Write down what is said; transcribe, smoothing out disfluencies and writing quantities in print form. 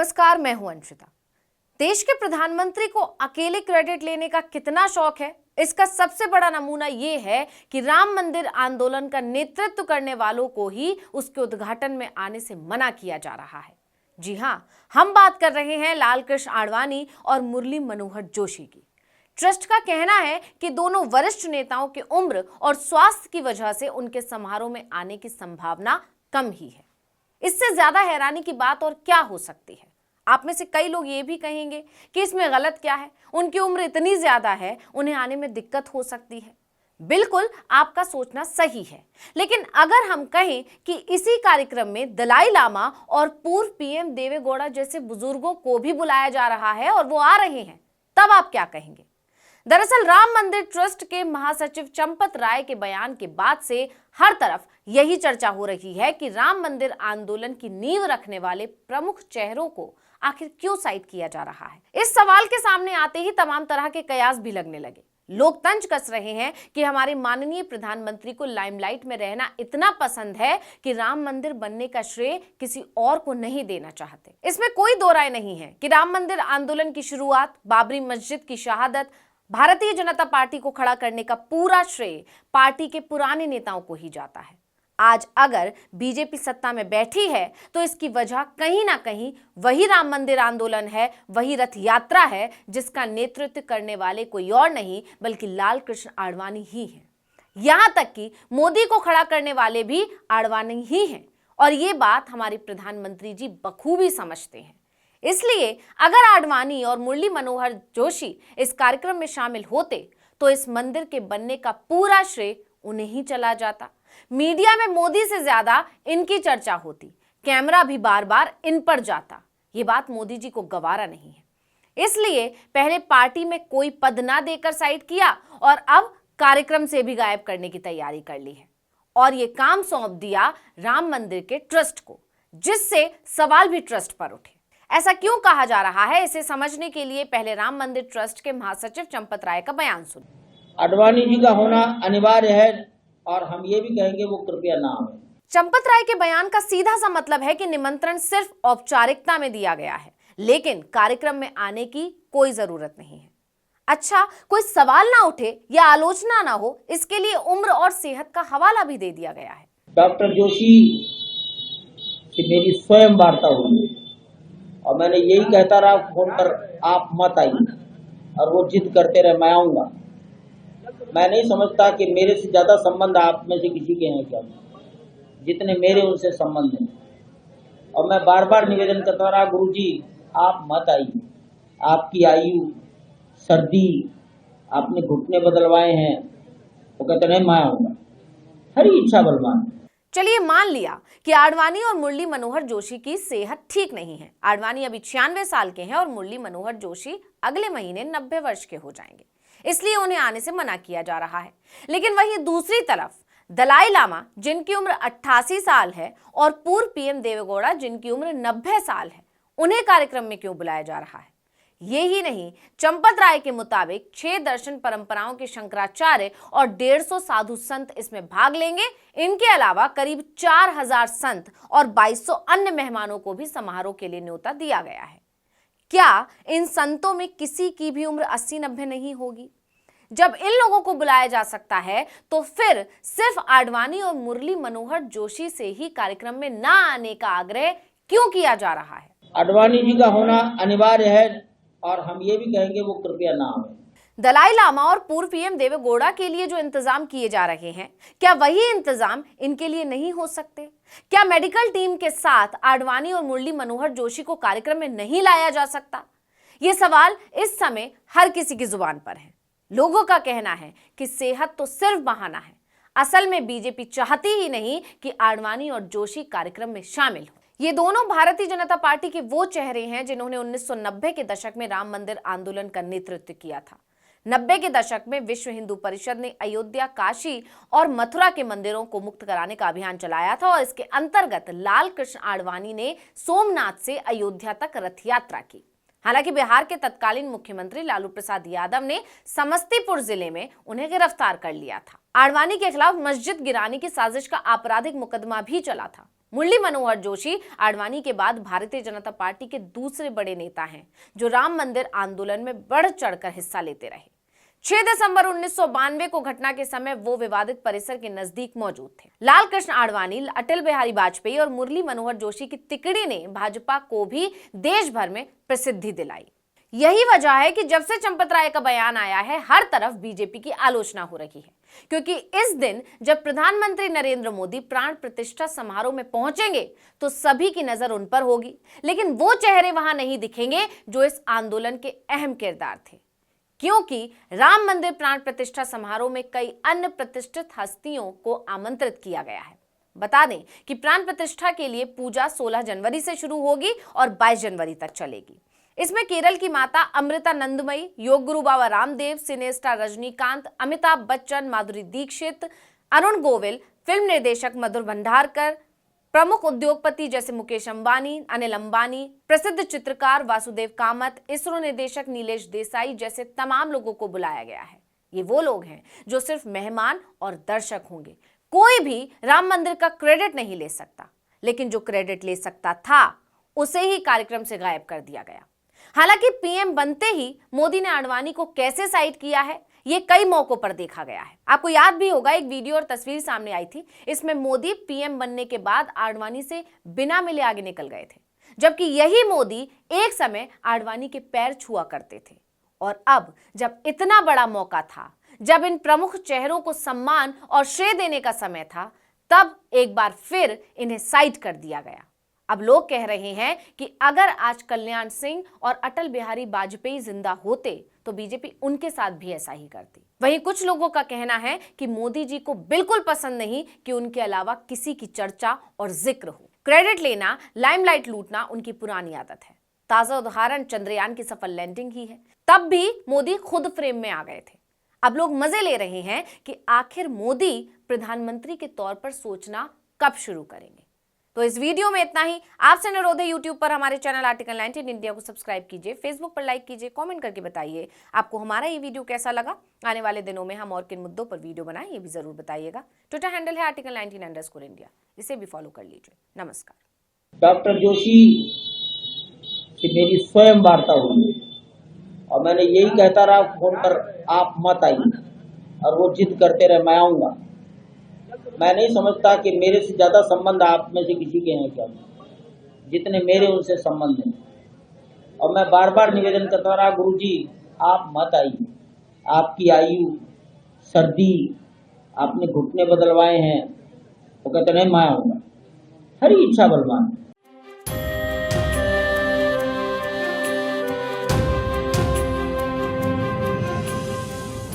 नमस्कार, मैं हूं अंशिता। देश के प्रधानमंत्री को अकेले क्रेडिट लेने का कितना शौक है, इसका सबसे बड़ा नमूना ये है कि राम मंदिर आंदोलन का नेतृत्व करने वालों को ही उसके उद्घाटन में आने से मना किया जा रहा है। जी हां, हम बात कर रहे हैं लालकृष्ण आडवाणी और मुरली मनोहर जोशी की। ट्रस्ट का कहना है कि दोनों वरिष्ठ नेताओं की उम्र और स्वास्थ्य की वजह से उनके समारोह में आने की संभावना कम ही है। इससे ज्यादा हैरानी की बात और क्या हो सकती है। आप में से कई लोग ये भी कहेंगे कि इसमें गलत क्या है, उनकी उम्र इतनी ज्यादा है, उन्हें आने में दिक्कत हो सकती है। बिल्कुल, आपका सोचना सही है, लेकिन अगर हम कहें कि इसी कार्यक्रम में दलाई लामा और पूर्व पीएम देवेगौड़ा जैसे बुजुर्गों को भी बुलाया जा रहा है और वो आ रहे हैं, तब आप क्या कहेंगे? दरअसल राम मंदिर ट्रस्ट के महासचिव चंपत राय के बयान के बाद से हर तरफ यही चर्चा हो रही है कि राम मंदिर आंदोलन की नींव रखने वाले प्रमुख चेहरों को आखिर क्यों साइड किया जा रहा है। इस सवाल के सामने आते ही तमाम तरह के कयास भी लगने लगे। लोग तंज कस रहे हैं कि हमारे माननीय प्रधानमंत्री को लाइमलाइट में रहना इतना पसंद है कि राम मंदिर बनने का श्रेय किसी और को नहीं देना चाहते। इसमें कोई दो राय नहीं है कि राम मंदिर आंदोलन की शुरुआत, बाबरी मस्जिद की शहादत, भारतीय जनता पार्टी को खड़ा करने का पूरा श्रेय पार्टी के पुराने नेताओं को ही जाता है। आज अगर बीजेपी सत्ता में बैठी है तो इसकी वजह कहीं ना कहीं वही राम मंदिर आंदोलन है, वही रथ यात्रा है जिसका नेतृत्व करने वाले कोई और नहीं बल्कि लालकृष्ण आडवाणी ही है। यहां तक कि मोदी को खड़ा करने वाले भी आडवाणी ही हैं और ये बात हमारे प्रधानमंत्री जी बखूबी समझते हैं। इसलिए अगर आडवाणी और मुरली मनोहर जोशी इस कार्यक्रम में शामिल होते तो इस मंदिर के बनने का पूरा श्रेय उन्हें ही चला जाता। मीडिया में मोदी से ज्यादा इनकी चर्चा होती, कैमरा भी बार बार इन पर जाता। ये बात मोदी जी को गवारा नहीं है। इसलिए पहले पार्टी में कोई पद ना देकर साइड किया और अब कार्यक्रम से भी गायब करने की तैयारी कर ली है और ये काम सौंप दिया राम मंदिर के ट्रस्ट को, जिससे सवाल भी ट्रस्ट पर उठे। ऐसा क्यों कहा जा रहा है, इसे समझने के लिए पहले राम मंदिर ट्रस्ट के महासचिव चंपत राय का बयान सुनिए। आडवाणी जी का होना अनिवार्य है और हम ये भी कहेंगे वो कृपया ना आए। चंपत राय के बयान का सीधा सा मतलब है कि निमंत्रण सिर्फ औपचारिकता में दिया गया है, लेकिन कार्यक्रम में आने की कोई जरूरत नहीं है। अच्छा, कोई सवाल ना उठे या आलोचना ना हो, इसके लिए उम्र और सेहत का हवाला भी दे दिया गया है। डॉक्टर जोशी से मेरी स्वयं वार्ता हुई और मैंने यही कहता रहा फोन पर, आप मत आइए, और वो जिद करते रहे मैं आऊंगा। मैं नहीं समझता कि मेरे से ज्यादा संबंध आप में से किसी के हैं क्या, जितने मेरे उनसे संबंध हैं। और मैं बार बार निवेदन करता रहा, गुरुजी आप मत आइए, आपकी आयु, सर्दी, आपने घुटने बदलवाए हैं। वो कहते नहीं मैं आऊंगा, हरी इच्छा बलवान। चलिए मान लिया कि आडवाणी और मुरली मनोहर जोशी की सेहत ठीक नहीं है। आडवाणी अभी 96 साल के हैं और मुरली मनोहर जोशी अगले महीने 90 वर्ष के हो जाएंगे, इसलिए उन्हें आने से मना किया जा रहा है। लेकिन वहीं दूसरी तरफ दलाई लामा, जिनकी उम्र 88 साल है, और पूर्व पीएम देवेगौड़ा, जिनकी उम्र 90 साल है, उन्हें कार्यक्रम में क्यों बुलाया जा रहा है? ये ही नहीं, चंपत राय के मुताबिक 6 दर्शन परंपराओं के शंकराचार्य और 150 साधु संत इसमें भाग लेंगे। इनके अलावा करीब 4000 संत और 2200 अन्य मेहमानों को भी समारोह के लिए न्योता दिया गया है। क्या इन संतों में किसी की भी उम्र 80-90 नहीं होगी? जब इन लोगों को बुलाया जा सकता है तो फिर सिर्फ आडवाणी और मुरली मनोहर जोशी से ही कार्यक्रम में ना आने का आग्रह क्यों किया जा रहा है? आडवाणी जी का होना अनिवार्य है और हम ये भी कहेंगे वो कृपया ना आए। दलाई लामा और पूर्व पीएम देवेगौड़ा के लिए जो इंतजाम किए जा रहे हैं, क्या वही इंतजाम इनके लिए नहीं हो सकते? क्या मेडिकल टीम के साथ आडवाणी और मुरली मनोहर जोशी को कार्यक्रम में नहीं लाया जा सकता? ये सवाल इस समय हर किसी की जुबान पर है। लोगों का कहना है कि सेहत तो सिर्फ बहाना है। असल में बीजेपी चाहती ही नहीं कि आडवाणी और जोशी कार्यक्रम में शामिल हो। ये दोनों भारतीय जनता पार्टी के वो चेहरे हैं जिन्होंने 1990 के दशक में राम मंदिर आंदोलन का नेतृत्व किया था। 90 के दशक में विश्व हिंदू परिषद ने अयोध्या, काशी और मथुरा के मंदिरों को मुक्त कराने का अभियान चलाया था और इसके अंतर्गत लालकृष्ण आडवाणी ने सोमनाथ से अयोध्या तक रथ यात्रा की। हालांकि बिहार के तत्कालीन मुख्यमंत्री लालू प्रसाद यादव ने समस्तीपुर जिले में उन्हें गिरफ्तार कर लिया था। आडवाणी के खिलाफ मस्जिद गिराने की साजिश का आपराधिक मुकदमा भी चला था। मुरली मनोहर जोशी आडवाणी के बाद भारतीय जनता पार्टी के दूसरे बड़े नेता हैं जो राम मंदिर आंदोलन में बढ़ चढ़कर हिस्सा लेते रहे। 6 दिसंबर 1992 को घटना के समय वो विवादित परिसर के नजदीक मौजूद थे। लाल कृष्ण आडवाणी, अटल बिहारी वाजपेयी और मुरली मनोहर जोशी की तिकड़ी ने भाजपा को भी देश भर में प्रसिद्धि दिलाई। यही वजह है कि जब से चंपत राय का बयान आया है, हर तरफ बीजेपी की आलोचना हो रही है, क्योंकि इस दिन जब प्रधानमंत्री नरेंद्र मोदी प्राण प्रतिष्ठा समारोह में पहुंचेंगे तो सभी की नजर उन पर होगी, लेकिन वो चेहरे वहां नहीं दिखेंगे जो इस आंदोलन के अहम किरदार थे, क्योंकि राम मंदिर प्राण प्रतिष्ठा समारोह में कई अन्य प्रतिष्ठित हस्तियों को आमंत्रित किया गया है। बता दें कि प्राण प्रतिष्ठा के लिए पूजा 16 जनवरी से शुरू होगी और 22 जनवरी तक चलेगी। इसमें केरल की माता अमृतानंदमयी, योग गुरु बाबा रामदेव, सिनेस्टार रजनीकांत, अमिताभ बच्चन, माधुरी दीक्षित, अरुण गोविल, फिल्म निर्देशक मधुर भंडारकर, प्रमुख उद्योगपति जैसे मुकेश अंबानी, अनिल अंबानी, प्रसिद्ध चित्रकार वासुदेव कामत, इसरो निदेशक नीलेश देसाई जैसे तमाम लोगों को बुलाया गया है। ये वो लोग हैं जो सिर्फ मेहमान और दर्शक होंगे। कोई भी राम मंदिर का क्रेडिट नहीं ले सकता, लेकिन जो क्रेडिट ले सकता था उसे ही कार्यक्रम से गायब कर दिया गया। हालांकि पीएम बनते ही मोदी ने आडवाणी को कैसे साइड किया है, ये कई मौकों पर देखा गया है। आपको याद भी होगा, एक वीडियो और तस्वीर सामने आई थी। इसमें मोदी पीएम बनने के बाद आडवाणी से बिना मिले आगे निकल गए थे, जबकि यही मोदी एक समय आडवाणी के पैर छुआ करते थे। और अब जब इतना बड़ा मौका था, जब इन प्रमुख चेहरों को सम्मान और श्रेय देने का समय था, तब एक बार फिर इन्हें साइड कर दिया गया। अब लोग कह रहे हैं कि अगर आज कल्याण सिंह और अटल बिहारी वाजपेयी जिंदा होते तो बीजेपी उनके साथ भी ऐसा ही करती। वहीं कुछ लोगों का कहना है कि मोदी जी को बिल्कुल पसंद नहीं कि उनके अलावा किसी की चर्चा और जिक्र हो। क्रेडिट लेना, लाइमलाइट लूटना उनकी पुरानी आदत है। ताजा उदाहरण चंद्रयान की सफल लैंडिंग ही है। तब भी मोदी खुद फ्रेम में आ गए थे। अब लोग मजे ले रहे हैं कि आखिर मोदी प्रधानमंत्री के तौर पर सोचना कब शुरू करेंगे। तो इस वीडियो में इतना ही। आपसे अनुरोध है, यूट्यूब पर हमारे चैनल आर्टिकल 19 इंडिया को सब्सक्राइब कीजिए, फेसबुक पर लाइक कीजिए, कमेंट करके बताइए आपको हमारा ये वीडियो कैसा लगा। आने वाले दिनों में हम और किन मुद्दों पर वीडियो बनाएं, ये भी जरूर बताइएगा। ट्विटर हैंडल है आर्टिकल 19 इंडिया, इसे भी फॉलो कर लीजिए। नमस्कार। डॉक्टर जोशी से मेरी स्वयं वार्ता हुई और मैंने यही कहता रहा फोन पर, आप मत आइए, और वो जिद करते रहे मैं आऊंगा। मैं नहीं समझता कि मेरे से ज्यादा संबंध आप में से किसी के हैं क्या, जितने मेरे उनसे संबंध हैं। और मैं बार बार निवेदन करता रहा, गुरुजी आप मत आइए, आपकी आयु, सर्दी, आपने घुटने बदलवाए हैं। वो कहते नहीं मैं आऊंगा। हरी इच्छा बलवान।